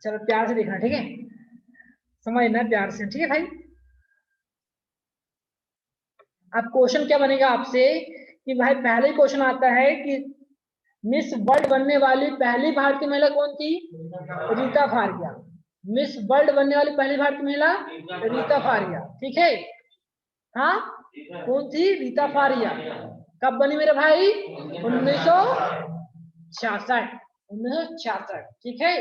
चलो प्यार से देखना, ठीक है, समझना प्यार से, ठीक है भाई। अब क्वेश्चन क्या बनेगा आपसे कि भाई पहले क्वेश्चन आता है कि मिस वर्ल्ड बनने वाली पहली भारतीय महिला कौन थी? रीता फारिया। मिस वर्ल्ड बनने वाली पहली भारतीय महिला रीता फारिया, ठीक है। हाँ, कौन थी? रीता फारिया। कब बनी मेरे भाई? 1966। 1966, ठीक है।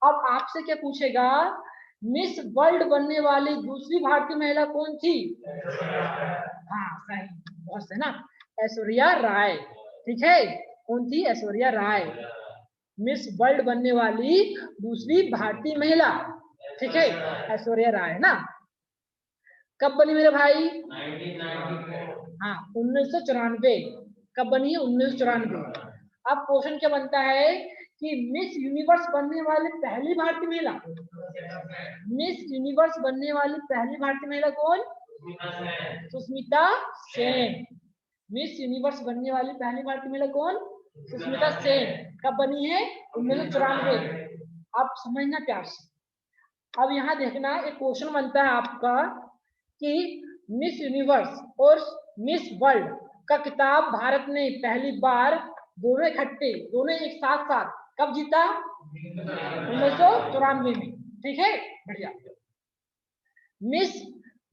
अब आपसे क्या पूछेगा? मिस वर्ल्ड बनने वाली दूसरी भारतीय महिला कौन थी? हाँ सही, बहुत सही ना, ऐश्वर्या राय, ठीक है। कौन थी? ऐश्वर्या राय, मिस वर्ल्ड बनने वाली दूसरी भारतीय महिला, ठीक है, ऐश्वर्या राय ना। कब बनी मेरे भाई? 1994। हाँ 1994। कब बनी है? 1994। अब क्वेश्चन क्या बनता है कि मिस यूनिवर्स बनने वाली पहली भारतीय महिला, मिस यूनिवर्स बनने वाली पहली भारतीय महिला कौन? सुष्मिता सेन। मिस यूनिवर्स बनने वाली पहली भारतीय महिला कौन? सुष्मिता सेन। कब बनी है? 1994। आप समझना प्यार से। अब यहाँ देखना, एक क्वेश्चन बनता है आपका कि मिस यूनिवर्स और मिस वर्ल्ड का खिताब भारत ने पहली बार दोनों इकट्ठे, दोनों एक साथ साथ कब जीता? 1994 में, ठीक है, बढ़िया। मिस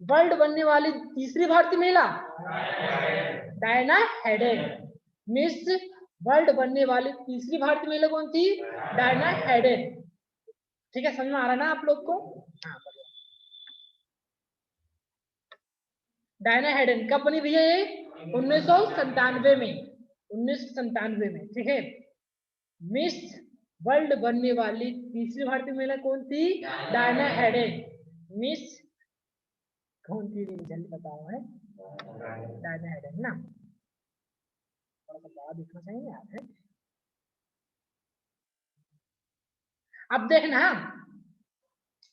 वर्ल्ड बनने वाली तीसरी भारतीय महिला डायना हेडेन। मिस वर्ल्ड बनने वाली तीसरी भारतीय महिला कौन थी? डायना हेडेन, ठीक है, समझ में आ रहा है ना आप लोग को? हाँ, डायना हेडन कब बनी भैया ये? 1997 में, 1997 में, ठीक है। मिस वर्ल्ड बनने वाली तीसरी भारतीय महिला कौन थी? Diana Hayden. मिस कौन थी? जल्दी बताओ है, डायना हेडन ना, थोड़ा सा बड़ा देखना चाहिए यार है। अब देखना,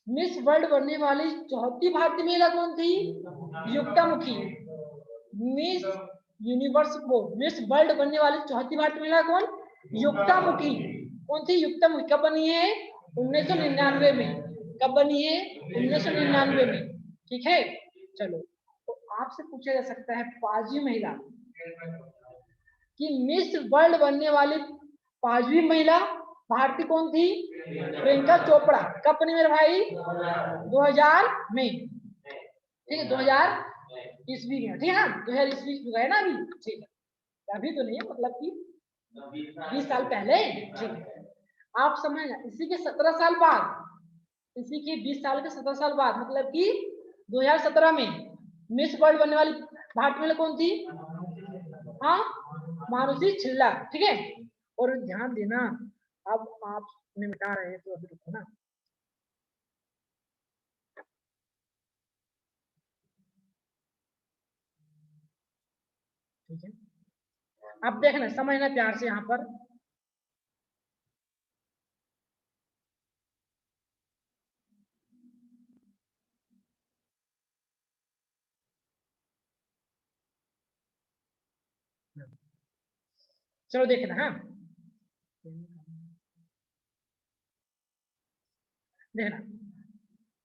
मिस वर्ल्ड बनने वाली चौथी भारतीय महिला कौन थी? युक्तामुखी। मिस यूनिवर्स को मिस वर्ल्ड बनने वाली चौथी भारतीय महिला कौन? युक्तामुखी। कौन थी? युक्तामुखी। कब बनी है? 1999 में। कब बनी है? 1999 में, ठीक है। चलो, तो आपसे पूछा जा सकता है पांचवी महिला कि मिस वर्ल्ड बनने वाली पांचवी महिला भारतीय कौन थी? प्रियंका चोपड़ा। कब बनी मेरे भाई? 2000 में, ठीक है, 2000 ईस्वी में, ठीक है ना, 2000 ईस्वी गए ना अभी, ठीक है, अभी तो नहीं है, मतलब कि 20 साल पहले, ठीक है। आप समझना, इसी के 17 साल बाद, इसी के 20 साल के 17 साल बाद, मतलब कि 2017 में मिस वर्ल्ड बनने वाली भारतीय महिला कौन थी? हाँ, मानुषी छिल्ला, ठीक है। और ध्यान देना, अब आप मिटा रहे हैं तो अभी रुको ना, ठीक है। अब देखना, समझना प्यार से यहाँ पर। चलो देखना, हाँ देखना,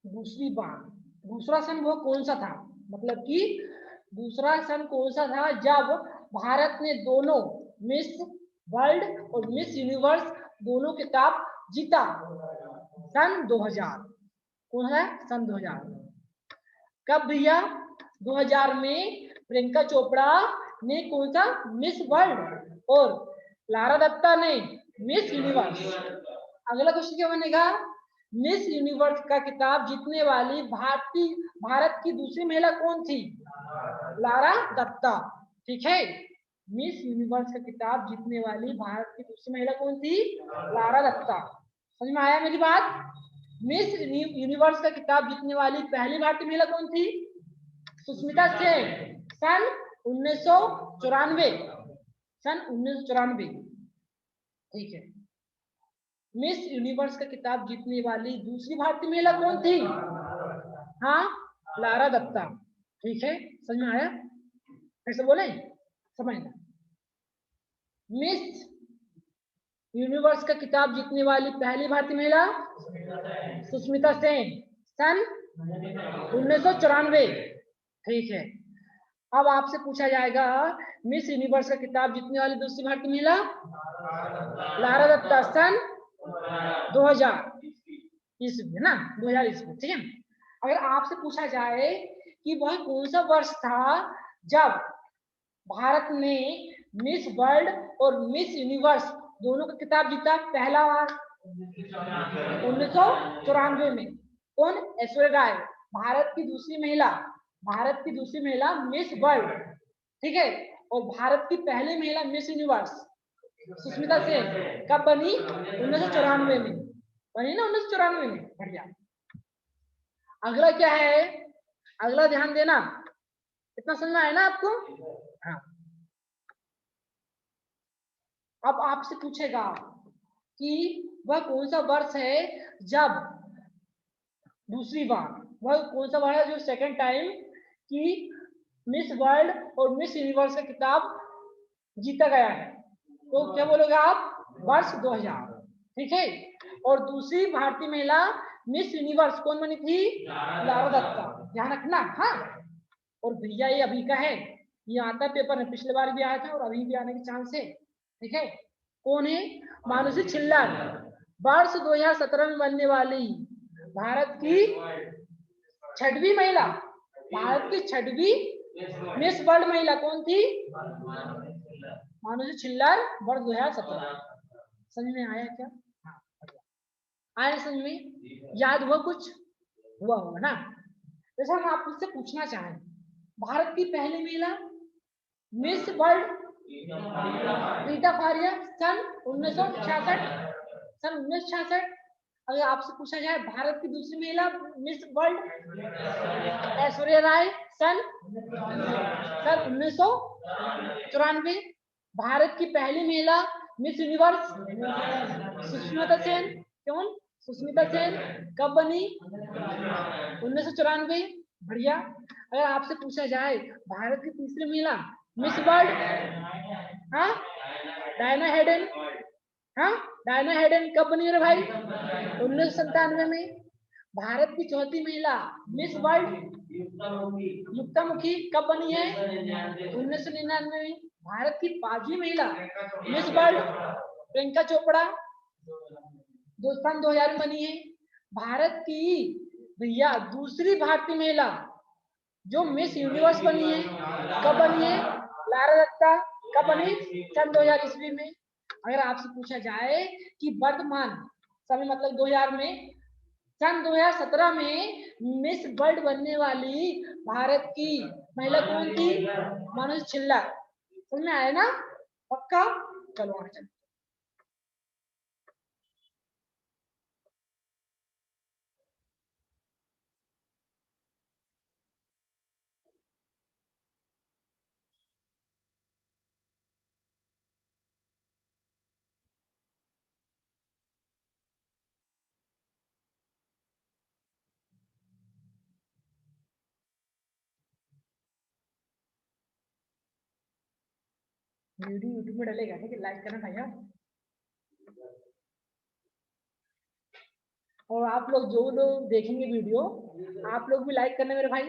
दूसरी बार, दूसरा सन वो कौन सा था, मतलब कि दूसरा सन कौन सा था जब भारत ने दोनों मिस वर्ल्ड और मिस यूनिवर्स दोनों खिताब जीता? सन 2000। कौन है? सन 2000। कब भैया? 2000 में प्रियंका चोपड़ा ने कौन सा? मिस वर्ल्ड, और लारा दत्ता ने मिस यूनिवर्स। अगला क्वेश्चन क्या बनेगा? मिस यूनिवर्स का खिताब जीतने वाली भारत की दूसरी महिला कौन थी? लारा दत्ता, ठीक है। मिस यूनिवर्स का खिताब जीतने वाली भारत की दूसरी महिला कौन थी? लारा दत्ता। समझ में आया मेरी बात? मिस यूनिवर्स का खिताब जीतने वाली पहली भारतीय महिला कौन थी? सुष्मिता सेन, सन 1994, सन 1994, ठीक है। मिस यूनिवर्स का खिताब जीतने वाली दूसरी भारतीय महिला कौन थी? हाँ, लारा दत्ता, ठीक है। समझ में आया? फिर से बोले, समझना। मिस यूनिवर्स का खिताब जीतने वाली पहली भारतीय महिला सुष्मिता सेन, सन 1994। ठीक है। अब आपसे पूछा जाएगा मिस यूनिवर्स का खिताब जीतने वाली दूसरी भारतीय महिला लारा दत्ता, सन 2000 ईस्वी, है ना, 2000 ईस्वी। ठीक है। अगर आपसे पूछा जाए कि वह कौन सा वर्ष था जब भारत ने मिस वर्ल्ड और मिस यूनिवर्स दोनों का खिताब जीता पहला बार? 1994 में। कौन? ऐश्वर्या राय, भारत की दूसरी महिला मिस वर्ल्ड, ठीक है, और भारत की पहली महिला मिस यूनिवर्स सुष्मिता सेन कब बनी? 1994 में बनी ना, 1994 में। बढ़िया। अगला क्या है? अगला ध्यान देना, इतना समझना है ना आपको? हाँ। अब आपसे पूछेगा कि वह कौन सा वर्ष है जब दूसरी बार, वह कौन सा वर्ष है जो सेकंड टाइम कि मिस वर्ल्ड और मिस यूनिवर्स का खिताब जीता गया है? तो क्या बोलोगे आप? वर्ष 2000। ठीक है। और दूसरी भारतीय महिला मिस यूनिवर्स कौन बनी थी? लारा दत्ता। ध्यान रखना। हाँ। और भैया ये अभी का है, ये आता पेपर में, पिछले बार भी आया था और अभी भी आने के चांस है। ठीक है। कौन है? मानुषी छिल्लर, वर्ष 2017 में बनने वाली भारत की छठवीं महिला, भारत की छठवीं मिस वर्ल्ड महिला कौन थी? मानुषी छिल्लर, वर्ष 2017। समझ में आया क्या? हाँ, आया समझ में? याद हुआ कुछ? हुआ होगा ना। जैसा हम आपसे पूछना चाहें, भारत की पहली महिला मिस वर्ल्ड रीटा फारिया, सन 1966, सन 1966। अगर आपसे पूछा जाए भारत की दूसरी महिला मिस वर्ल्ड ऐश्वर्या राय, सन 1994। भारत की पहली महिला मिस यूनिवर्स सुष्मिता सेन, कौन? सुष्मिता सेन कब बनी? 1994। बढ़िया। अगर आपसे पूछा जाए भारत की तीसरी महिला मिस वर्ल्ड, हाँ, डायना हेडन, हाँ, डायना हेडन कब बनी रे भाई? 1997 में। भारत की चौथी महिला मिस वर्ल्ड युक्तामुखी कब बनी है? 1999 में। भारत की पांचवी महिला मिस वर्ल्ड प्रियंका चोपड़ा सन 2000 में बनी है। भारत की भैया दूसरी भारतीय महिला जो मिस यूनिवर्स बनी है कब बनी है? लारा दत्ता कब बनी? सन 2000 ईस्वी में। अगर आपसे पूछा जाए कि वर्तमान समय मतलब 2000 में, सन 2017 में मिस वर्ल्ड बनने वाली भारत की महिला कौन थी? मानुषी छिल्लर। समझ में आया ना? पक्का? चलो आगे चलते। वीडियो यूट्यूब में डलेगा, ठीक है, लाइक करना भैया। और आप लोग जो लोग देखेंगे वीडियो, आप लोग भी लाइक करना मेरे भाई,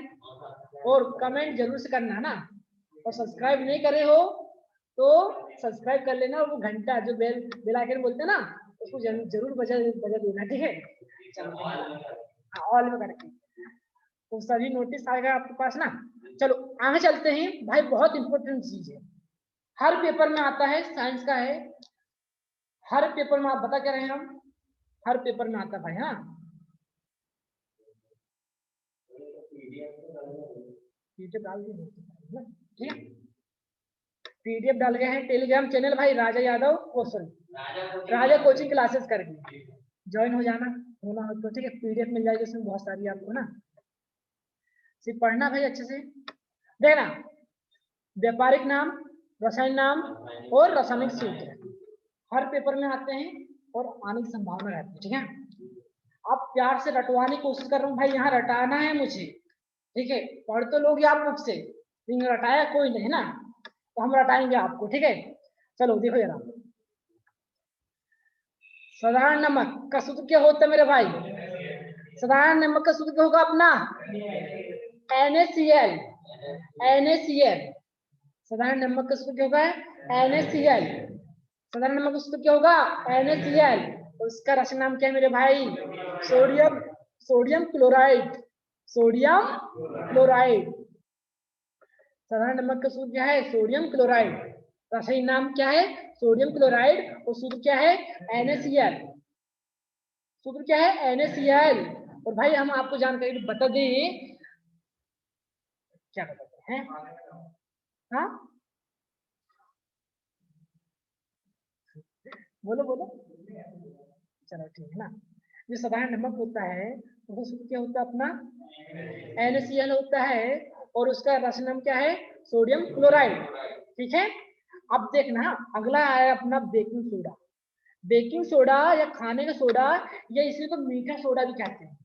और कमेंट जरूर से करना ना। और सब्सक्राइब नहीं करे हो तो सब्सक्राइब कर लेना, और वो घंटा जो बेल आइकन बोलते हैं ना, उसको जरूर बजा देना। ठीक है। चलो ऑल में करके तो सभी नोटिस आएगा आपके पास ना। चलो आगे चलते हैं भाई, बहुत इंपॉर्टेंट चीज है, हर पेपर में आता है, साइंस का है, हर पेपर में। आप बता क्या रहे हैं हम? हर पेपर में आता भाई। हाँ, पीडीएफ डाल दी, ठीक है। पीडीएफ डाल गए हैं। टेलीग्राम चैनल भाई राजा यादव क्वेश्चन, राजा कोचिंग क्लासेस करके ज्वाइन हो जाना, होना हो तो ठीक है। पीडीएफ मिल जाएगी उसमें बहुत सारी आपको ना, सिर्फ पढ़ना भाई अच्छे से। देखना, व्यापारिक नाम, रसायन नाम और रासायनिक सूत्र हर पेपर में आते हैं और आने की संभावना रहती है। ठीक है। आप प्यार से रटवाने की कोशिश कर रहा हूँ भाई, यहाँ रटाना है मुझे, ठीक है। पढ़ तो लोगे आप बुक से, लेकिन रटाया कोई नहीं ना, तो हम रटाएंगे आपको। ठीक है। चलो देखो जरा, साधारण नमक का सूत्र क्या होता है मेरे भाई? साधारण नमक का सूत्र क्या होगा अपना? NaCl। NaCl साधारण नमक का सूत्र क्या होगा? NaCl। साधारण नमक का सूत्र क्या होगा? NaCl। उसका रासायनिक नाम क्या है मेरे भाई? Sodium chloride. Sodium chloride. साधारण नमक का सूत्र क्या है? Sodium chloride. रासायनिक नाम क्या है? Sodium chloride. और सूत्र क्या है? NaCl। सूत्र क्या है? NaCl। और भाई हम आपको जानकारी बता दें, क्या बताते हैं? हाँ बोलो बोलो। चलो ठीक है ना। जो साधारण नमक होता है वो सूत्र क्या होता है अपना? NaCl होता है। और उसका रासायनिक नाम क्या है? Sodium chloride. ठीक है। अब देखना अगला है अपना बेकिंग सोडा। बेकिंग सोडा या खाने का सोडा या इसी को मीठा सोडा भी कहते हैं।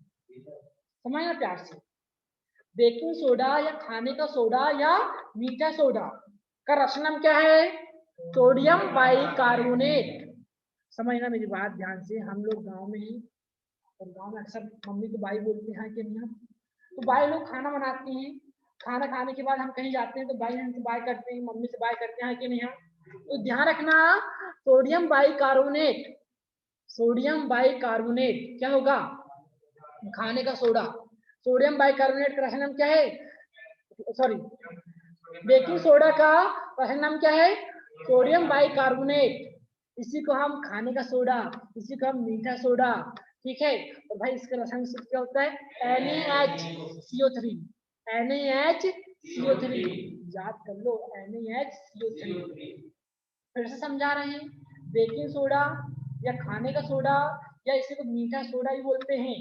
समझना प्यार से। बेकिंग सोडा या खाने का सोडा या मीठा सोडा का रासायनिक नाम क्या है? Sodium bicarbonate. समझना मेरी बात ध्यान से। हम लोग गांव में ही, और गांव में अक्सर मम्मी को बाई बोलते हैं कि नहीं, तो बाई लोग खाना बनाती हैं। खाना खाने के बाद हम कहीं जाते हैं तो बाई हमसे बाय करते हैं, मम्मी से बाय करते हैं कि नहीं? तो ध्यान रखना, सोडियम बाइकार्बोनेट। सोडियम बाइकार्बोनेट क्या होगा? खाने का सोडा। सोडियम बाइकार्बोनेट का रासायनिक नाम क्या है? सॉरी, बेकिंग सोडा का रासायनिक नाम क्या है? Sodium bicarbonate. इसी को हम खाने का सोडा, इसी को हम मीठा सोडा। ठीक है। और भाई इसका रासायनिक सूत्र क्या होता है? NaHCO3। NaHCO3 याद कर लो, NaHCO3। फिर से समझा रहे हैं, बेकिंग सोडा या खाने का सोडा या इसी को मीठा सोडा भी बोलते हैं।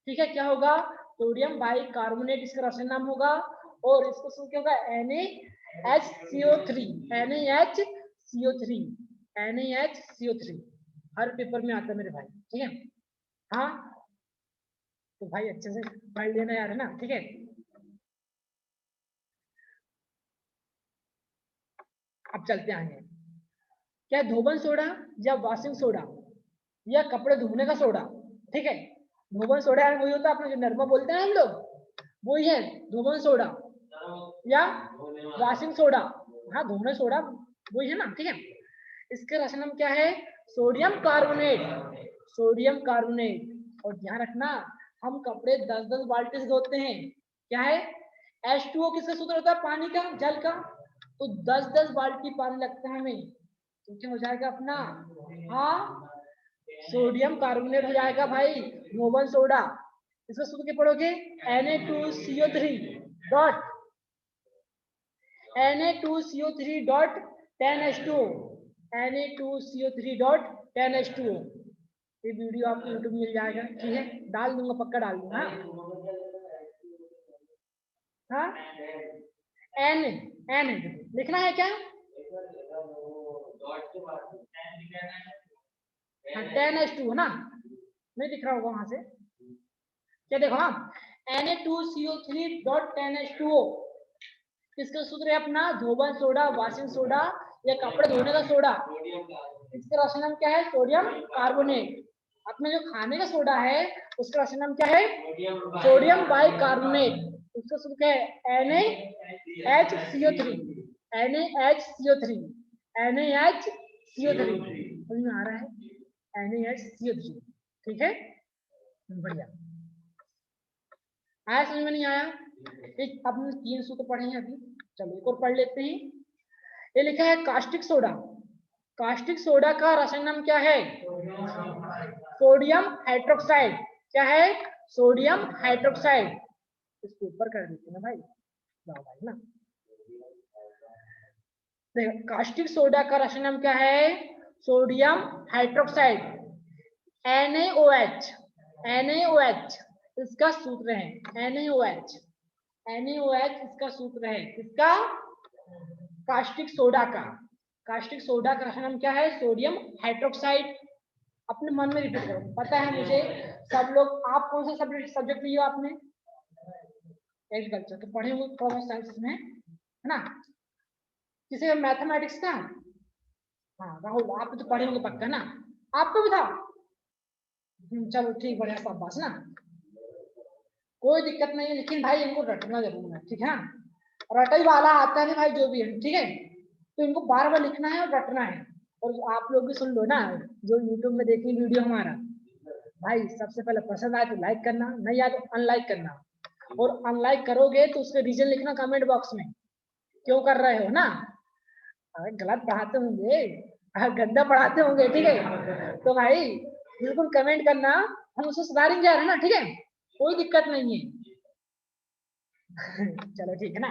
ठीक है। क्या होगा? सोडियम बाइकार्बोनेट इसका रासायनिक नाम होगा। और इसको सूत्र क्या होगा? NaHCO3। NaHCO3। NaHCO3 हर पेपर में आता है मेरे भाई। ठीक है। हाँ तो भाई अच्छे से पढ़ लेना यार, है ना? ठीक है। अब चलते आगे। क्या धोबन सोडा या वॉशिंग सोडा या कपड़े धोने का सोडा? ठीक है। धोबन सोडा वही होता है अपना जो नरमा बोलते हैं हम लोग, वही है धोबन सोडा या वॉशिंग सोडा। हाँ धोने सोडा वही है ना। ठीक है। इसका रासायनिक नाम क्या है? Sodium carbonate. Sodium carbonate. और ध्यान रखना, हम कपड़े 10-10 बाल्टी से धोते हैं। क्या है? H2O किसका सूत्र होता है? पानी का, जल का। तो 10-10 बाल्टी पानी लगता है हमें, तो क्या हो जाएगा अपना? हाँ सोडियम कार्बोनेट हो जाएगा भाई, धोबन सोडा। इसका सूत्र क्या पढ़ोगे? Na2CO3 dot Na2CO3 dot 10H2O। Na2CO3 dot 10H2O। ये वीडियो आपको यूट्यूब मिल जाएगा। ठीक है, डाल दूंगा, पक्का डाल दूंगा। हाँ एन एन लिखना है क्या? हाँ 10H2 है ना, नहीं दिख रहा होगा वहां से। क्या देखो ना, Na2CO3 डॉट 10H2O। किसका सूत्र है अपना? धोबन सोडा, वॉशिंग सोडा या कपड़े धोने का सोडा। इसका रासायनिक नाम क्या है? Sodium carbonate. अपना जो खाने का सोडा है उसका रासायनिक नाम क्या है? Sodium bicarbonate. उसका सूत्र क्या है? NaHCO3। NaHCO3। NaHCO3 समझ में आ रहा है? NaHCO3। ठीक है, बढ़िया। आया समझ में? नहीं आया? एक अपने 3 सूत्र पढ़े हैं अभी, चलो एक और पढ़ लेते हैं। ये लिखा है कास्टिक सोडा। कास्टिक सोडा का रासायनिक नाम क्या है? Sodium hydroxide. क्या है? Sodium hydroxide. इसको ऊपर कर देते ना भाई, जाओ भाई ना। देखो कास्टिक सोडा का रासायनिक नाम क्या है? Sodium hydroxide. NaOH। NaOH इसका सूत्र है। NaOH। NaOH इसका सूत्र है। किसका? कास्टिक सोडा का। कास्टिक सोडा का रासायनिक नाम क्या है? Sodium hydroxide. अपने मन में रिपीट करो, पता है मुझे। सब लोग, आप कौन सा सब्जेक्ट लिया आपने? एग्रीकल्चर। तो पढ़े होंगे थोड़ा बहुत साइंस में, है ना? किसी का मैथमेटिक्स था? हाँ राहुल, आप तो पढ़े होंगे पक्का ना? आपको भी था? चलो ठीक, बढ़िया, सब बस ना, कोई दिक्कत नहीं है, लेकिन भाई इनको रटना जरूर है, ठीक है। रटाई वाला आता है भाई जो भी है, ठीक है, तो इनको बार बार लिखना है और रटना है। और आप लोग भी सुन लो ना, जो यूट्यूब में देखी वीडियो हमारा, भाई सबसे पहले पसंद आए तो लाइक करना, नहीं आए तो अनलाइक करना, और अनलाइक करोगे तो उसके रीजन लिखना कमेंट बॉक्स में, क्यों कर रहे हो ना। अगर गलत पढ़ाते होंगे, अगर गंदा पढ़ाते होंगे, ठीक है, तो भाई बिल्कुल कमेंट करना, हम उसे सुधारेंगे यार, है ना, ठीक है, कोई दिक्कत नहीं है। चलो ठीक है ना,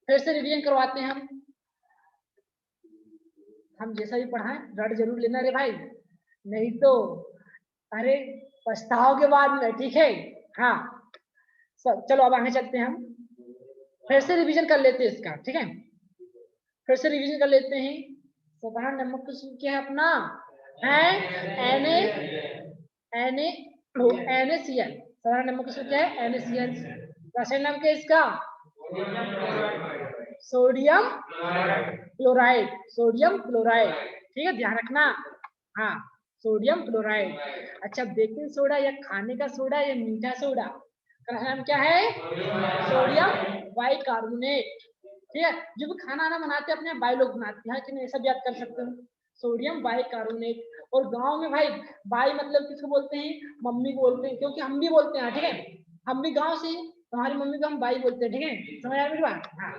फिर से रिवीजन करवाते हैं हम जैसा भी पढ़ाएं रट जरूर लेना रे भाई, नहीं तो अरे पछताओगे बाद में, ठीक है। हाँ, सब चलो अब आगे चलते हैं हम, फिर से रिवीजन कर लेते हैं इसका, ठीक है, फिर से रिवीजन कर लेते हैं। साधारण नमक का सूत्र क्या है अपना, है NaCl, साधारण नमक का सूत्र क्या है, NaCl। रासायनिक नाम क्या है इसका, सोडियम क्लोराइड, सोडियम क्लोराइड, ठीक है, ध्यान रखना। हाँ, सोडियम क्लोराइड। अच्छा, बेकिंग सोडा या खाने का सोडा या मीठा सोडा का नाम क्या है, सोडियम बाइकार्बोनेट, ठीक है। जो भी खाना आना बनाते हैं अपने भाई लोग बनाते हैं, कि नहीं, सब याद कर सकते हो, सोडियम बाइकार्बोनेट। और गांव में भाई बाई मतलब किसको बोलते हैं, मम्मी को बोलते हैं, क्योंकि हम भी बोलते हैं, ठीक है, हम भी गांव से, हमारी मम्मी को हम बाई बोलते हैं, ठीक है, समझ आया मेरी बात। हाँ,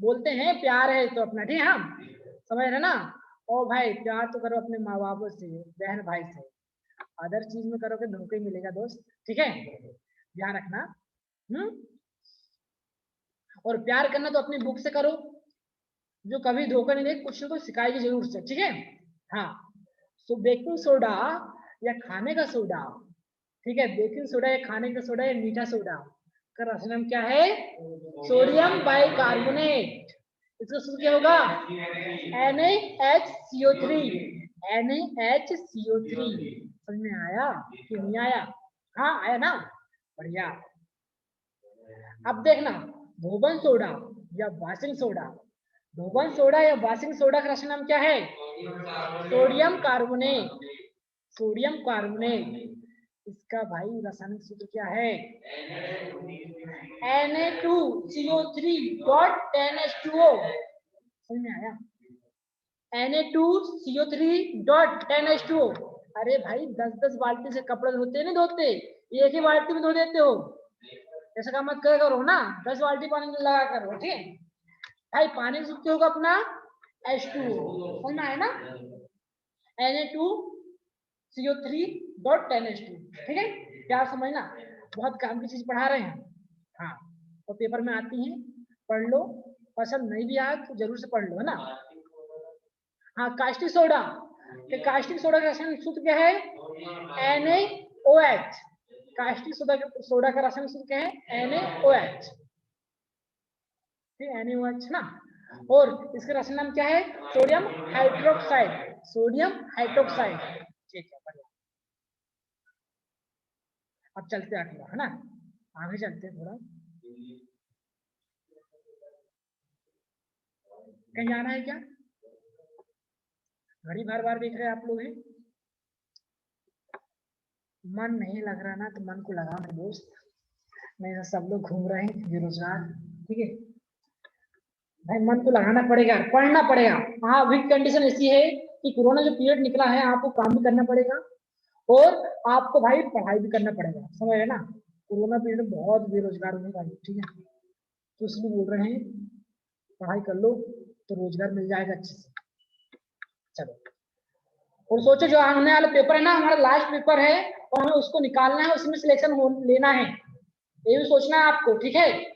बोलते हैं प्यार है तो अपना, ठीक है, हम समझ रहे ना। और भाई प्यार तो करो अपने माँ बापों से, बहन भाई से, अदर चीज में करोगे धोखा ही मिलेगा दोस्त, ठीक है, ध्यान रखना। और प्यार करना तो अपनी बुक से करो, जो कभी धोखा नहीं दे, कुछ ना कुछ सिखाएगी जरूर से, ठीक है। हाँ, तो बेकिंग सोडा या खाने का सोडा, ठीक है, बेकिंग सोडा या खाने का सोडा या मीठा सोडा का रासायनिक नाम क्या है, सोडियम बाइकार्बोनेट। इसका सूत्र क्या होगा, NaHCO3, NaHCO3। समझ में आया कि नहीं आया, हाँ आया ना, बढ़िया। अब देखना, धोबन सोडा या वाशिंग सोडा, धोबन सोडा या वाशिंग सोडा का रासायनिक नाम क्या है, सोडियम कार्बोनेट, सोडियम कार्बोनेट। इसका भाई रासायनिक सूत्र क्या है, Na2CO3.10H2O। समझ में आया, Na2CO3.10H2O। अरे भाई 10-10 बाल्टी से कपड़े धोते नहीं धोते, एक ही बाल्टी में धो देते हो, ऐसा काम मत करे करो ना, 10 बाल्टी पानी में लगा करो, ठीक है भाई। पानी का सूत्र होगा अपना H2O, समझ में आया ना, Na2CO3.10H2, ठीक है, क्या समझना, बहुत काम की चीज पढ़ा रहे हैं। हाँ, तो पेपर में आती है, पढ़ लो, पसंद नहीं भी आए तो जरूर से पढ़ लो, है ना। हाँ, कास्टिक सोडा, कास्टिक सोडा का रासायनिक सूत्र क्या है, NaOH। कास्टिक सोडा का रासायनिक सूत्र क्या है, NaOH, NaOH ना। और इसका रासायनिक नाम क्या है, सोडियम हाइड्रोक्साइड, सोडियम हाइड्रोक्साइड, ठीक है, बढ़िया। अब चलते आगे, है ना, आगे चलते थोड़ा, कहीं जाना है क्या, घड़ी बार बार देख रहे हैं आप लोग हैं, मन नहीं लग रहा ना तो मन को लगाओ मेरे दोस्त, नहीं तो सब लोग घूम रहे हैं बेरोजगार, ठीक है भाई, मन को लगाना पड़ेगा, पढ़ना पड़ेगा। हाँ, अभी कंडीशन ऐसी है कि कोरोना जो पीरियड निकला है, आपको काम भी करना पड़ेगा और आपको भाई पढ़ाई भी करना पड़ेगा, समझ रहे ना। कोरोना पीरियड में बहुत बेरोजगार होने वाले, ठीक है, तो इसलिए बोल रहे हैं पढ़ाई कर लो तो रोजगार मिल जाएगा अच्छे से। चलो, और सोचो जो आने वाला पेपर है ना, हमारा लास्ट पेपर है और हमें उसको निकालना है, उसमें सिलेक्शन लेना है, ये भी सोचना है आपको, ठीक है।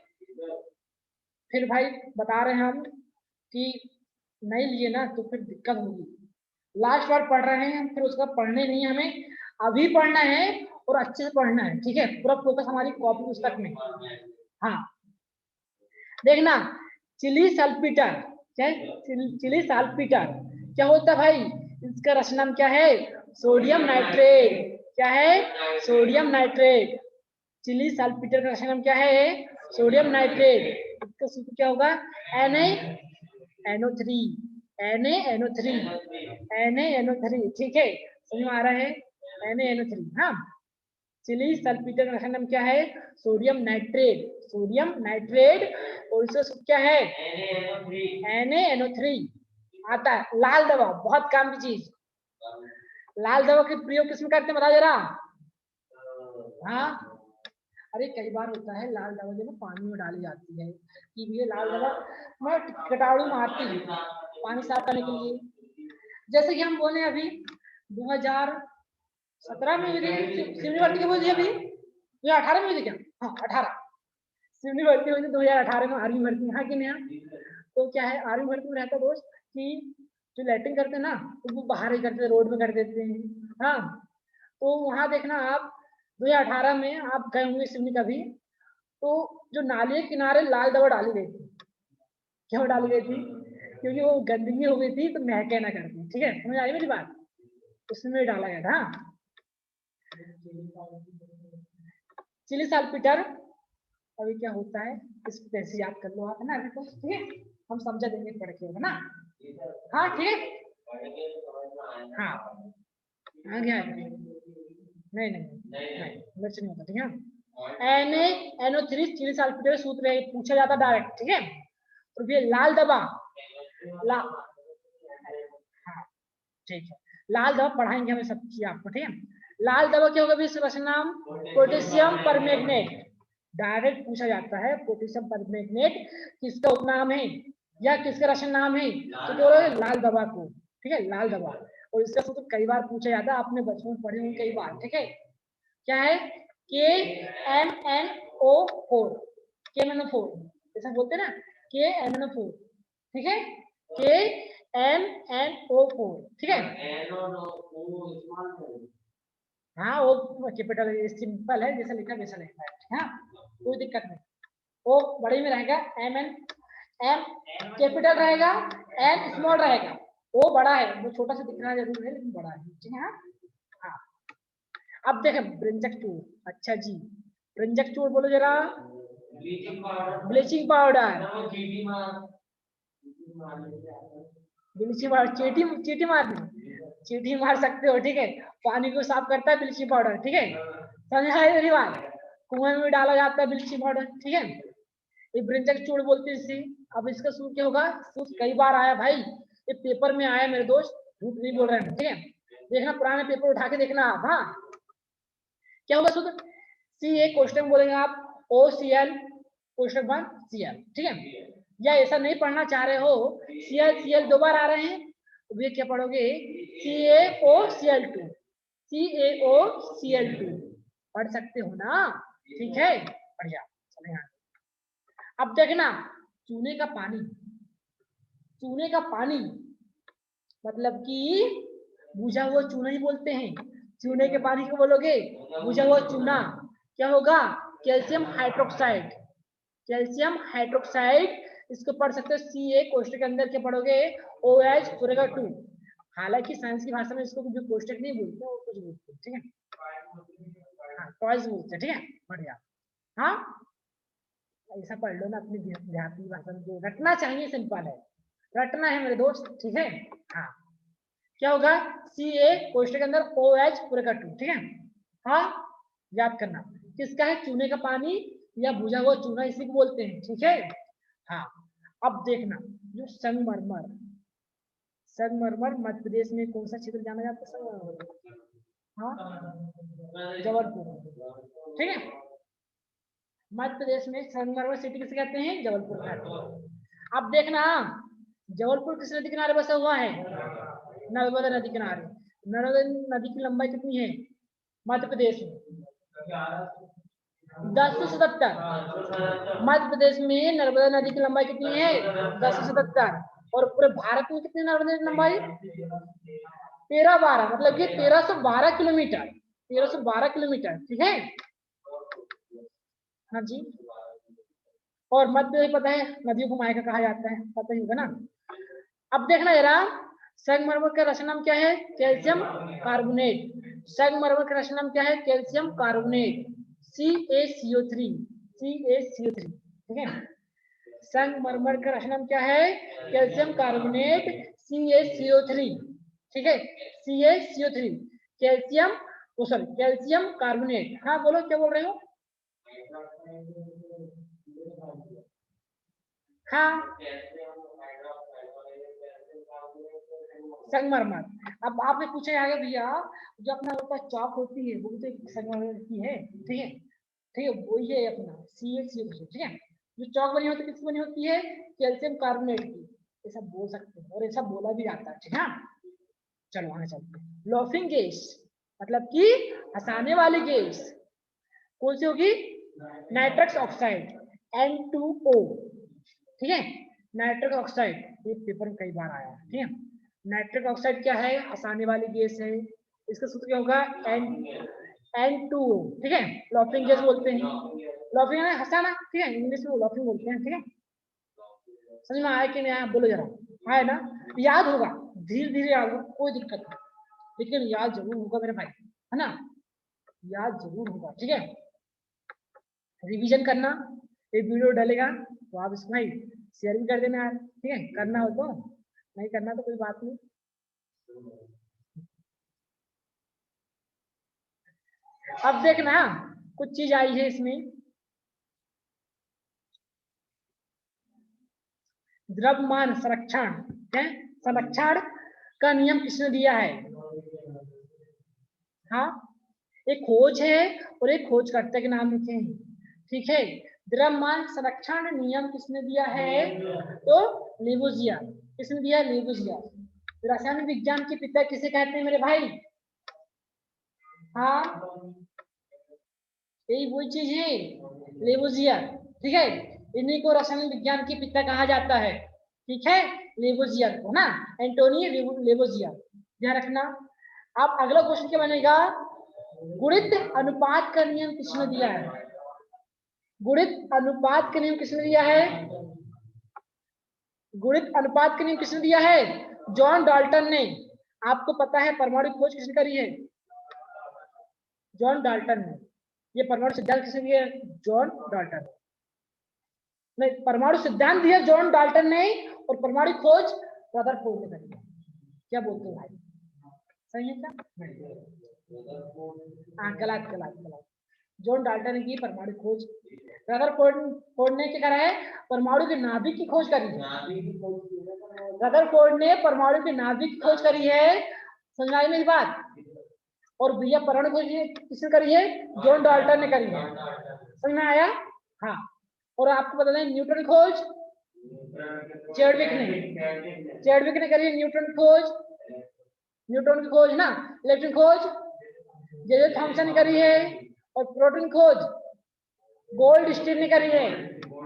फिर भाई बता रहे हैं हम कि नहीं लिए ना तो फिर दिक्कत होगी, लास्ट बार पढ़ रहे हैं फिर उसका पढ़ने नहीं, हमें अभी पढ़ना है और अच्छे से पढ़ना है, ठीक है, पूरा फोकस हमारी कॉपी पुस्तक में। हाँ, देखना, चिली सल्फीटर, क्या, चिली सल्फीटर क्या होता है भाई, इसका रासायनिक नाम क्या है, सोडियम नाइट्रेट, क्या है, सोडियम नाइट्रेट। चिली सल्फीटर का रासायनिक नाम क्या है, सोडियम नाइट्रेट। इसका सूत्र क्या होगा, Na NO3, NaNO3, NaNO3, ठीक है, समझ में आ रहा है, NaNO3। हाँ, चिली सल्फेट का नाम क्या है? सोडियम नाइट्रेट, सोडियम नाइट्रेट, और इसका क्या है? NaNO3 आता है। लाल दवा, बहुत काम की चीज। लाल दवा के प्रयोग किसमें करते हैं बता जरा? हाँ, अरे कई बार होता है लाल दवा जो ना पानी में डाली जाती है कि ये लाल दवा मैं कीटाणु मारती है पानी साफ करने के लिए। जैसे कि हम बोले अभी 2017 में हुई थी सिवनी भर्ती हुई थी, अभी 2018 में हुई थी क्या? हाँ 18 सिवनी भर्ती हुई थी 2018 में, आर्मी भर्ती। यहाँ की नहीं, तो क्या है आर्मी भर्ती में रहता दोस्त कि जो लैट्रिन करते हैं ना तो वो बाहर ही करते हैं, रोड में कर देते हैं। हाँ, तो वहां देखना आप 2018 में आप गए होंगे सिवनी कभी, तो जो नाले के किनारे लाल दवा डाली गई थी। क्यों डाली गई थी? क्योंकि वो गंदगी हो गई थी तो महके ना करती। ठीक है, समझ आई मेरी बात? उसमें डाला गया था। चिली साल्टपेटर अभी क्या होता है इसको कैसे याद कर लो आप, है ना? अभी तो ठीक है, हम समझा देंगे पढ़ के, है ना? हाँ ठीक है, हाँ आ गया नहीं नहीं नहीं मिर्च नहीं होता। ठीक है, NaNO3 चिली सल्फेट सूत्र है, पूछा जाता डायरेक्ट। ठीक है, तो ये लाल दवा हाँ ठीक है, लाल दवा पढ़ाएंगे हमें सब चीज आपको। ठीक है, लाल दवा क्या होगा? इसका रचना नाम पोटेशियम परमैंगनेट, डायरेक्ट पूछा जाता है। पोटेशियम परमैंगनेट किसका उपनाम है या किसका रचना नाम है? तो क्या बोलोगे? लाल दवा को। ठीक है, लाल दवा, और इसका सूत्र कई बार पूछा जाता है, आपने बचपन में पढ़े होंगे कई बार। ठीक है, क्या है? KMnO4, KMnO4 ऐसा बोलते हैं ना, KMnO4। ठीक है, KMnO4। ठीक है, हाँ वो कैपिटल सिंपल है, जैसा लिखा वैसा लिखा है। हाँ, कोई दिक्कत नहीं। ओ बड़े में रहेगा, एम कैपिटल रहेगा, एन स्मॉल रहेगा। ओ बड़ा है, वो छोटा सा दिखना जरूर है लेकिन बड़ा है। ठीक है, हाँ। अब देखें ब्रिंजक चूर, अच्छा जी ब्रिंजक चूर बोलो जरा। ब्लीचिंग पाउडर, ब्लीचिंग पाउडर, चीटी चीटी मारनी, चीटी मार सकते हो। ठीक है, पानी को साफ करता है ब्लीचिंग पाउडर। ठीक है, समझ आए मेरी बात? कुएं में डाला जाता है ब्लीचिंग पाउडर। ठीक है, ये ब्रिंजक चूड़ बोलते हैं इसी। अब इसका सूत्र क्या होगा? सूत्र कई बार आया भाई, ये पेपर में आया मेरे दोस्त, झूठ नहीं बोल रहे हैं। ठीक है, देखना पुराने पेपर उठा के देखना आप। हाँ, क्या होगा सूत्र? CA क्वेश्चन बोलेंगे आप, OCl क्वेश्चन वन Cl। ठीक है, या ऐसा नहीं पढ़ना चाह रहे हो, Cl दो बार आ रहे हैं, तो ये क्या पढ़ोगे? CaOCl2, CaOCl2 पढ़ सकते हो ना? ठीक है, बढ़िया, चलेगा। अब देखना चूने का पानी, चूने का पानी मतलब कि बुझा हुआ चूना ही बोलते हैं। चूने के पानी को बोलोगे बुझा हुआ चूना, क्या होगा? Calcium hydroxide, calcium hydroxide. इसको पढ़ सकते हो CA कोष्टक के अंदर, क्या पढ़ोगे? OH पूरे का 2। हालांकि साइंस की भाषा में इसको जो कोष्टक नहीं बोलते वो कुछ बोलते हैं। ठीक है, हाँ टॉयज बोलते हैं। ठीक है, बढ़िया। हाँ, ऐसा पढ़ लो ना अपनी देहाती भाषा में, जो रटना चाहिए सिंपल है, रटना है मेरे दोस्त। ठीक है, हाँ क्या होगा? CA कोष्टक के अंदर OH पूरे का 2। ठीक है, हाँ याद करना किसका है? चूने का पानी या भुजा हुआ चूना, इसी को बोलते हैं। ठीक है, हाँ। अब देखना जो संगमरमर, संगमरमर मध्य प्रदेश में कौन सा क्षेत्र जाना जाता है? संगमरमर, हाँ जबलपुर। ठीक है, मध्य प्रदेश में संगमरमर सिटी किसे कहते हैं? जबलपुर कहते हैं। अब देखना जबलपुर किस नदी किनारे बसा हुआ है? नर्मदा नदी किनारे। नर्मदा नदी की लंबाई कितनी है मध्य प्रदेश में? 1077। मध्य प्रदेश में नर्मदा नदी की लंबाई कितनी है? 1077। और पूरे भारत में कितनी नर्मदा नदी की लंबाई? 1312, मतलब कि 1312 किलोमीटर, 1312 किलोमीटर। ठीक है, हाँ जी। और मध्य प्रदेश पता है नदियों को मायका कहा जाता है, पता ही होगा ना। अब देखना जरा संगमरमर का रचना नाम क्या है? Calcium carbonate. संगमरमर का रचना नाम क्या है? Calcium carbonate, CaCO3, CaCO3। ठीक है, संगमरमर का रचना नाम क्या है? कैल्शियम कार्बोनेट, CaCO3, ठीक है, CaCO3, calcium, sorry calcium carbonate. हाँ बोलो क्या बोल रहे हो? हाँ संगमरमर। अब आपने पूछा आगे भैया, जो अपना होता है चौक होती है वो भी तो एक संगमरमर की है, ठीक है, ठीक है, वही है अपना CaCO3, ठीक है। जो चौक बनी होती है किसकी बनी होती है? कैल्शियम कार्बोनेट की, ऐसा बोल सकते हैं और ऐसा बोला भी जाता है, ठीक है। चलो आगे चलते हैं। लॉफिंग गैस मतलब कि हंसाने वाली गैस कौन सी होगी? नाइट्रस ऑक्साइड N2O, ठीक है, नाइट्रिक ऑक्साइड, ये पेपर में कई बार आया, ठीक है। नाइट्रिक ऑक्साइड क्या है? हंसाने वाली गैस है। इसका सूत्र क्या होगा? N2O, ठीक है, लॉफिंग गैस बोलते हैं। लॉफिंग है हंसाना, ठीक है, इंग्लिश में लॉफिंग बोलते हैं, ठीक है। समझ में आया कि नहीं आया? बोलो जरा, आया ना? याद होगा, धीरे धीरे याद होगा, कोई दिक्कत नहीं, लेकिन याद जरूर होगा मेरे भाई, है ना, याद जरूर होगा, ठीक है। रिवीजन करना, एक वीडियो डालेगा तो आप इसको भाई शेयर भी कर देना यार, ठीक है, करना हो तो, नहीं करना तो कोई बात नहीं। अब देखना कुछ चीज आई है इसमें, द्रव्यमान संरक्षण है, संरक्षण का नियम किसने दिया है? हाँ, एक खोज है और एक खोजकर्ता के नाम लिखे हैं, ठीक है। द्रव्यमान संरक्षण नियम किसने दिया है? तो लेवोजिया। किसने दिया? लेवोजिया। रसायन विज्ञान के पिता किसे कहते हैं मेरे भाई? हाँ, यही वही चीज है, लेवोजिया, ठीक है। इन्हीं को रसायन विज्ञान के पिता कहा जाता है, ठीक है, लेवोजिया को ना, एंटोनी लेवोजिया, ध्यान रखना। अब अगला क्वेश्चन क्या बनेगा? गुणित अनुपात का नियम किसने दिया है? गुणित अनुपात का नियम किसने दिया है? गुणित अनुपात का नियम किसने दिया है? जॉन डाल्टन ने। आपको पता है परमाणु खोज किसने करी है? जॉन डाल्टन ने। ये परमाणु सिद्धांत किसने दिया? John Dalton. नहीं, परमाणु सिद्धांत दिया जॉन डाल्टन ने और परमाणु खोज रदरफोर्ड ने करी है। क्या बोलते हो भाई, सही है क्या? हाँ गलत गलत गलत, जॉन डाल्टन ने की परमाणु खोज, रदरफोर्ड ने क्या करा है? परमाणु के नाभिक की खोज करी है। रदरफोर्ड ने परमाणु के नाभिक की खोज करी है, समझ आई मेरी बात? और भैया परमाणु खोज किसने करी है? जॉन डाल्टन ने करी है, समझ में आया? हाँ, और आपको बता दें न्यूटन खोज चैडविक ने करी है, न्यूटन खोज, न्यूटन की खोज ना। इलेक्ट्रॉन खोज जे थॉमसन ने करी है, और प्रोटॉन खोज गोल्ड स्टील ने करी है।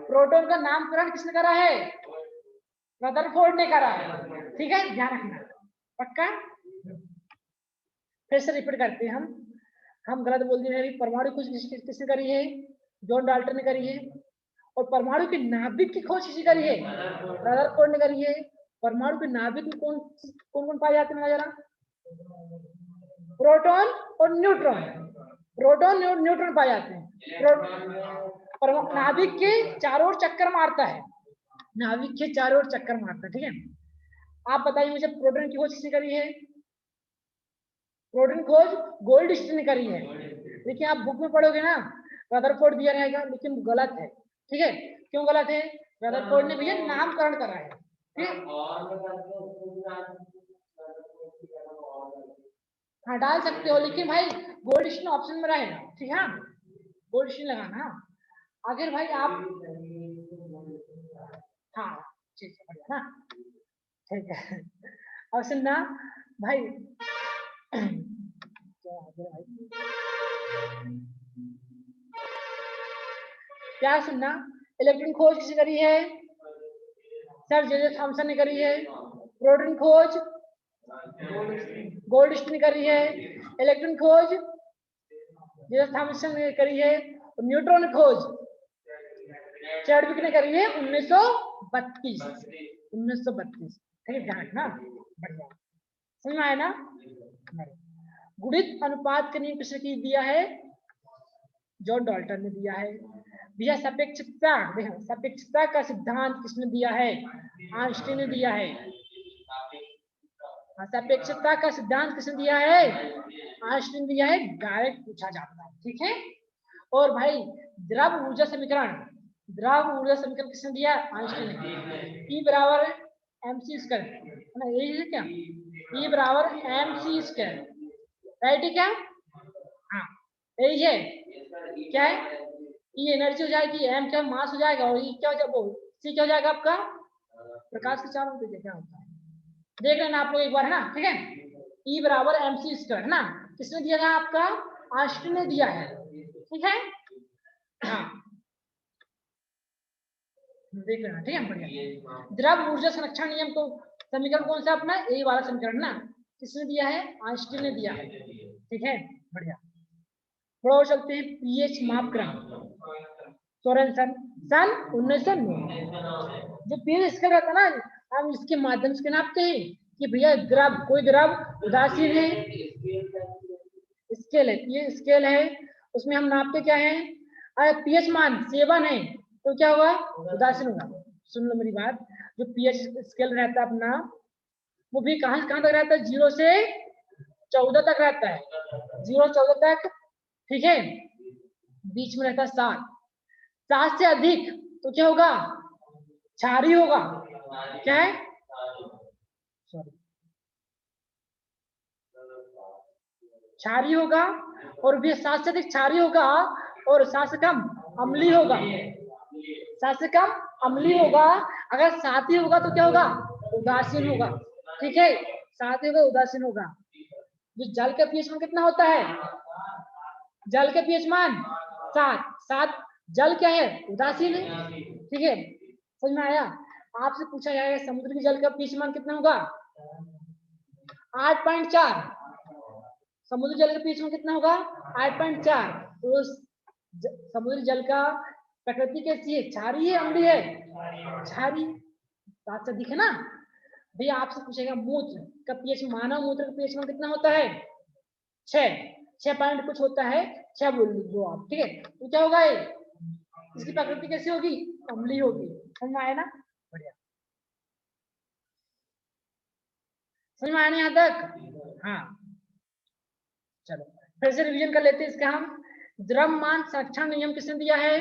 प्रोटॉन का नामकरण किसने करा है? रदरफोर्ड ने करा है, ठीक है, ध्यान रखना पक्का। फिर से रिपीट करते हैं हम गलत बोल दिए हैं। परमाणु खोज किसने करी है? जॉन डाल्टन ने करी है। और परमाणु के नाभिक की खोज किसी करी है? रदरफोर्ड ने करी है। परमाणु के नाभिक में कौन कौन कौन पाए जाते हैं जरा? प्रोटॉन और न्यूट्रॉन, प्रोटॉन और न्यूट्रॉन पाए जाते हैं। नाभिक के चारों ओर चक्कर मारता है, नाभिक के चारों ओर चक्कर मारता है, ठीक है। आप बताइए मुझे प्रोटॉन की खोज किसने करी है? प्रोटॉन खोज गोल्ड स्टील ने करी है, लेकिन आप बुक में पढ़ोगे ना रदरफोर्ड दिया रहेगा, लेकिन गलत है, ठीक है। क्यों गलत है? रदरफोर्ड ने भैया नामकरण करा है, ठीक। हाँ डाल सकते हो, लेकिन भाई गोल्ड स्टील ऑप्शन में रहेगा, ठीक है, गोल्ड स्टील लगाना। अगर भाई आप, हाँ ठीक है बढ़िया ना, ठीक है। और सुनना भाई, क्या सुनना, इलेक्ट्रॉन खोज किसी करी है? सर जे थॉमसन ने करी है। प्रोटॉन खोज गोल्ड स्टील ने करी है। इलेक्ट्रॉन खोज जे थॉमसन ने करी है। और न्यूट्रॉन खोज चैडविक ने करी है 1932, 1932, ठीक है, ध्यान रखना, बढ़िया, समझ में आया ना? गुणित अनुपात का नियम किसने दिया है? जॉन डाल्टन ने दिया है। भैया सापेक्षता, देखो सापेक्षता का सिद्धांत किसने दिया है? आइंस्टीन ने दिया है। सापेक्षता का सिद्धांत किसने दिया है? आइंस्टीन ने दिया है, डायरेक्ट पूछा जाता है, ठीक है। और भाई द्रव ऊर्जा समीकरण, द्रव ऊर्जा समीकरण किसने दिया? आइंस्टीन ने। E बराबर mc स्क्वायर, है ना, यही है क्या? E बराबर mc स्क्वायर, राइट है क्या? हाँ यही है, क्या है? E एनर्जी हो जाएगी, m क्या मास हो जाएगा, और E क्या हो जाएगा, C क्या हो जाएगा आपका? प्रकाश के चारों ओर क्या होता है, देख लेना आप लोग एक बार, है ना, ठीक है। E बराबर mc स्क्वायर, है ना, किसने दिया था आपका? आइंस्टीन ने दिया है, ठीक है। हाँ देख लेना, ठीक है, बढ़िया। द्रव ऊर्जा संरक्षण नियम को समीकरण कौन सा अपना? यही वाला समीकरण ना, किसने दिया है? आइंस्टीन ने दिया है, ठीक है, बढ़िया। थोड़ा और चलते हैं, पीएच मापक्रम, सोरेनसन सन 1909। जो पीएच स्केल रहता है ना, हम इसके माध्यम से नापते हैं कि भैया द्रव, कोई द्रव उदासीन है, स्केल है, ये स्केल है, उसमें हम नापते क्या है? अगर पीएच मान 7 है तो क्या होगा? उदासीन होगा। सुन लो मेरी बात, जो पीएच स्केल रहता है अपना, वो भी कहां से कहां तक रहता है? 0 से 14 तक रहता है, 0 14 तक, ठीक है। बीच में रहता है 7, 7 से अधिक तो क्या होगा? क्षारी होगा, क्या है? सॉरी, क्षारी होगा, और भी 7 से अधिक क्षारी होगा, और 7 से कम अम्लीय होगा, 7 से कम अम्लीय होगा। अगर 7 ही होगा तो क्या होगा? उदासीन होगा, ठीक है, 7 ही होगा, उदासीन होगा। जो जल का पीएच मान कितना होता है? जल का पीएच मान 7, 7 जल क्या है? उदासीन है, ठीक है, समझ में आया? आपसे पूछा जाएगा समुद्र के जल का पीएच मान कितना होगा? 8.4। समुद्र जल का पीएच मान कितना होगा? 8.4। तो समुद्र जल का प्रकृति कैसी है? क्षारीय है, अम्लीय है? क्षारीय, बात से दिखे ना। भैया आपसे पूछेगा मूत्र का पीएच, मानव मूत्र का पीएच मान कितना होता है? 6 पॉइंट कुछ होता है, 6 बोल दो आप, ठीक है। तो क्या होगा ये? इसकी प्रकृति कैसी होगी? अम्लीय होगी, समझ में आया ना? बढ़िया, समझ में आया ना यहाँ तक? हाँ चलो फिर से रिवीजन कर लेते हैं इसका हम। द्रव्यमान संरक्षण नियम किसने दिया है?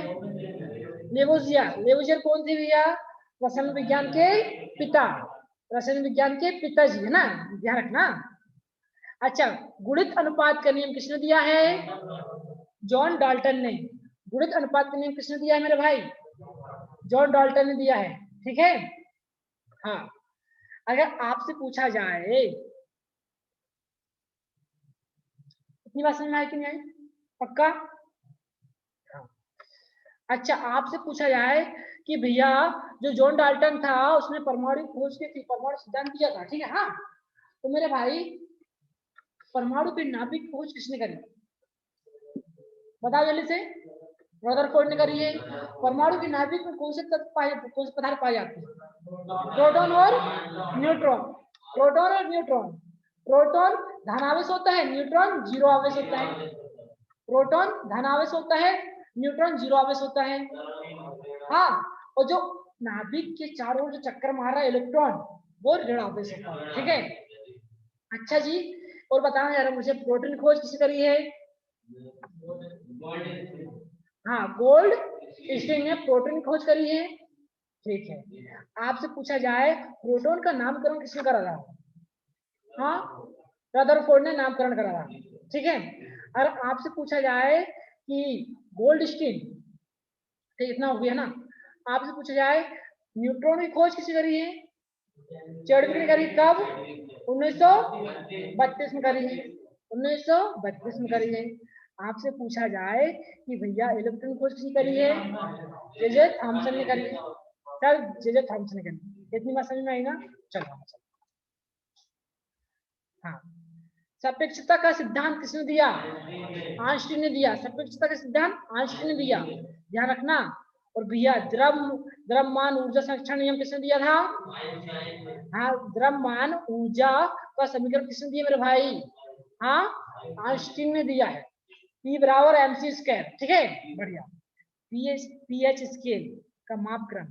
लेवोजिया। लेवोजियर कौन थे भैया? रसायन विज्ञान के पिता, रसायन विज्ञान के पिताजी, है ना, ध्यान रखना। अच्छा, गुणित अनुपात का नियम किसने दिया है? जॉन डाल्टन ने। गुणित अनुपात का नियम किसने दिया है मेरे भाई? जॉन डाल्टन ने दिया है, ठीक है। हाँ, अगर आपसे पूछा जाए, इतनी बात समझ में आई कि नहीं आई? पक्का? हाँ। अच्छा, आपसे पूछा जाए कि भैया जो जॉन डाल्टन था उसने परमाणु खोज के परमाणु सिद्धांत दिया था, ठीक है, हाँ, तो मेरे भाई परमाणु के नाभिक खोज किसने करी? बताओ जल्दी से। रदरफोर्ड ने करी है। परमाणु के नाभिक में कौन से तत्व पाए, कौन से पदार्थ पाए जाते हैं? प्रोटॉन और न्यूट्रॉन। प्रोटॉन और न्यूट्रॉन। प्रोटॉन धनावेश होता है, न्यूट्रॉन जीरो आवेश होता है। प्रोटॉन धनावेश होता है, न्यूट्रॉन जीरो आवेश होता है। हाँ, और जो नाभिक के चारों ओर जो चक्कर मार रहा है इलेक्ट्रॉन, वो ऋण आवेश होता है, ठीक है। अच्छा जी, और बताना जरा मुझे, प्रोटॉन खोज किसने करी है? हाँ, गोल्ड स्टीन ने प्रोटॉन खोज करी है, ठीक है। आपसे पूछा जाए प्रोटॉन का नामकरण किसने करा था? हाँ, रदरफोर्ड ने नामकरण करा था, ठीक है। और आपसे पूछा जाए कि गोल्ड स्टीन, ठीक, इतना हो गया ना। आपसे पूछा जाए न्यूट्रॉन की खोज किसने करी है? चर्डविक ने करी, कब? 1932 में करी है, 1932 में करी है। आपसे पूछा जाए कि भैया इलेक्ट्रॉन खोज किसने करी है? जे थॉमसन ने करी है, सर जे थॉमसन ने करी। इतनी बात समझ में आई ना? चलो हाँ, सापेक्षता का सिद्धांत किसने दिया? आइंस्टीन ने दिया। सापेक्षता का सिद्धांत आइंस्टीन ने दिया, ध्यान रखना। और भैया द्रव्यमान ऊर्जा संरक्षण नियम किसने दिया था? हाँ, द्रव्यमान ऊर्जा का समीकरण किसने दिया मेरे भाई? हाँ, आइंस्टीन ने दिया है। P बराबर mc स्क्वायर, ठीक है, बढ़िया। पीएच स्केल का मापक्रम,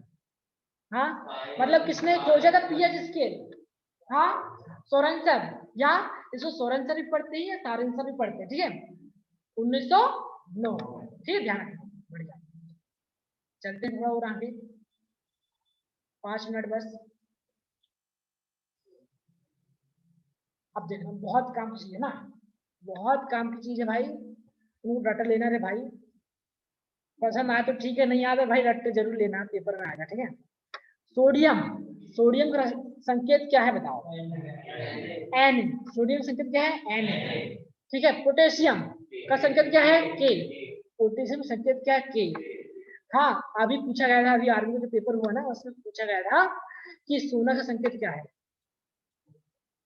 हाँ, मतलब किसने खोजा था पीएच स्केल? हाँ सोरेन सर, या इसको सोरेन सर भी पढ़ते हैं या तारेन सर भी पढ़ते हैं, ठीक है। 1909, ठीक है, ध्यान रखना, बढ़िया। चलते हैं थोड़ा और आगे, 5 मिनट बस। अब देखना, बहुत काम की चीज है ना, बहुत काम की चीज है भाई, तू रट लेना रे भाई, पसंद आए तो ठीक है, नहीं आए तो भाई रट के जरूर लेना, पेपर में आएगा, ठीक है। सोडियम, सोडियम का संकेत क्या है बताओ? एन। सोडियम संकेत क्या है? एन। ठीक है। पोटेशियम का संकेत क्या है? के। पोटेशियम संकेत क्या है? के। हाँ, अभी पूछा गया था, अभी आर्मी का पेपर हुआ ना, उसमें पूछा गया था कि सोना का संकेत क्या है?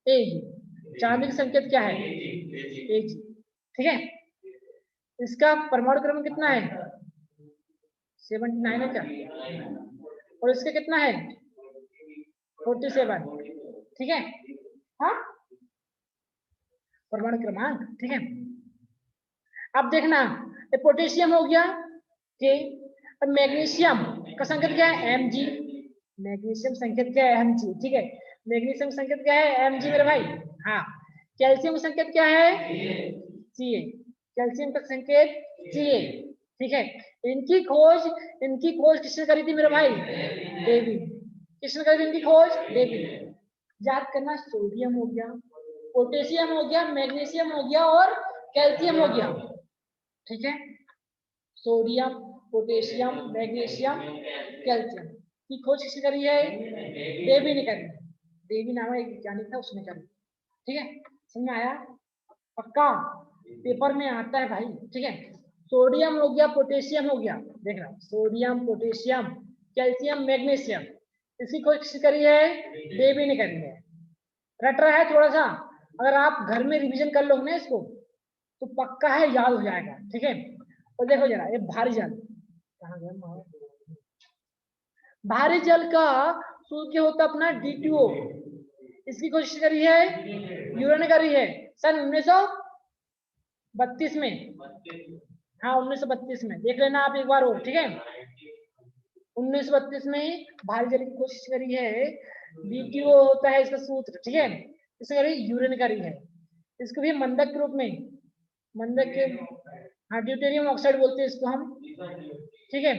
ए। चांदी का संकेत क्या है? ए। ठीक है। इसका परमाणु क्रमांक कितना है? 79 है क्या? और इसका कितना है? 47। ठीक है। हाँ, परमाणु क्रमांक, ठीक है। अब देखना, पोटेशियम हो गया के, और मैग्नीशियम का संकेत क्या है? M G. मैग्नीशियम संकेत क्या है? एम जी, ठीक है। मैग्नीशियम संकेत क्या है? एम जी मेरे भाई। हाँ। कैल्शियम संकेत क्या है? सी ए। कैल्शियम का संकेत सी ए, ठीक है। इनकी खोज किसने करी थी मेरे भाई? डेविड। किसने करी थी इनकी खोज? डेविड। याद करना, सोडियम हो गया, पोटेशियम हो गया, मैग्नीशियम हो गया और कैल्शियम हो गया, ठीक है। सोडियम, पोटेशियम, मैग्नीशियम, कैल्शियम की खोज किसने करी है? डेवी ने करी। डेवी नाम एक वैज्ञानिक था, उसने करी, ठीक है। समझ में आया? पक्का पेपर में आता है भाई, ठीक है। सोडियम हो गया, पोटेशियम हो गया, देख रहा, सोडियम, पोटेशियम, कैल्शियम, मैग्नीशियम, इसकी खोज किसने करी है? डेवी ने करी है। रट रहा है थोड़ा सा, अगर आप घर में रिवीजन कर लोगे ना इसको, तो पक्का है याद हो जाएगा, ठीक है। और देखो जरा, ये भारी जल कहाँ गया? भारी जल का सूत्र होता अपना D2O। इसकी कोशिश करी है यूरो ने करी है सन 1932 में। हाँ 1932 में, देख लेना आप एक बार और, ठीक है। 1932 में भारी जल की कोशिश करी है, D2O होता है इसका सूत्र, ठीक है। इसे करी यूरो ने करी है। इसको भी मंदक के रूप में, मंदक के, हाँ ड्यूटेरियम ऑक्साइड बोलते हैं इसको हम, ठीक है।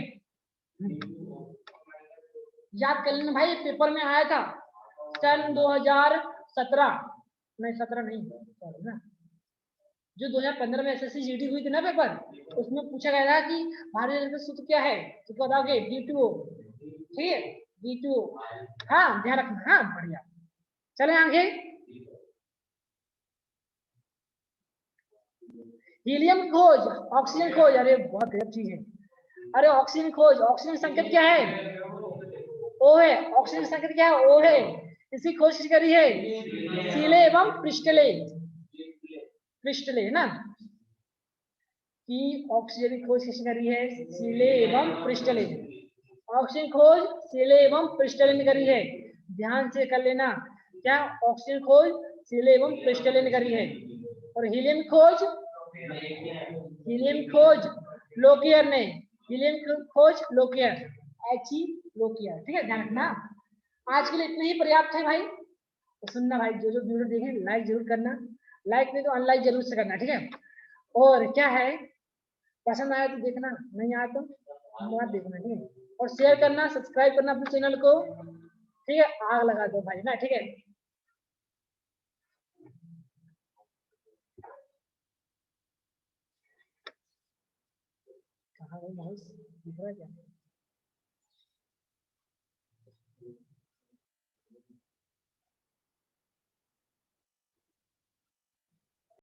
याद कर लेना भाई, पेपर में आया था सन 2017, नहीं 17 नहीं, सॉरी ना, जो 2015 में एसएससी जीडी हुई थी ना पेपर, उसमें पूछा गया था कि भारतीय जल का सूत्र क्या है, तो बताओगे D2O, ठीक है। D2O, हाँ ध्यान रखना, हाँ बढ़िया। चले आगे, हीलियम खोज, ऑक्सीजन खोज, अरे बहुत गलत चीज है। अरे ऑक्सीजन खोज, ऑक्सीजन संकेत क्या है? ओ है। ऑक्सीजन संकेत क्या है? ओ है। इसकी कोशिश करी है सीले एवं पृष्ठले, पृष्ठले है ना, कि ऑक्सीजन की खोज किसने करी है? सीले एवं पृष्ठले। ऑक्सीजन खोज सीले एवं पृष्ठले ने करी है, ध्यान से कर लेना, क्या ऑक्सीजन खोज सीले एवं पृष्ठले ने करी है। और हीलियम खोज, हीलियम खोज लोकियर ने, हीलियम खोज लोकियर, एच ई लोकियर, ठीक है, ध्यान रखना। आज के लिए इतने ही पर्याप्त है भाई। तो सुनना भाई, जो जो वीडियो देखे लाइक जरूर करना, लाइक नहीं तो अनलाइक जरूर से करना, ठीक है। और क्या है, पसंद आया तो देखना, नहीं आया तो मत देखना, ठीक है। और शेयर करना, सब्सक्राइब करना अपने चैनल को, ठीक है। आग लगा दो भाई ना, ठीक है। कहाँ भाई, दिख रहा है क्या?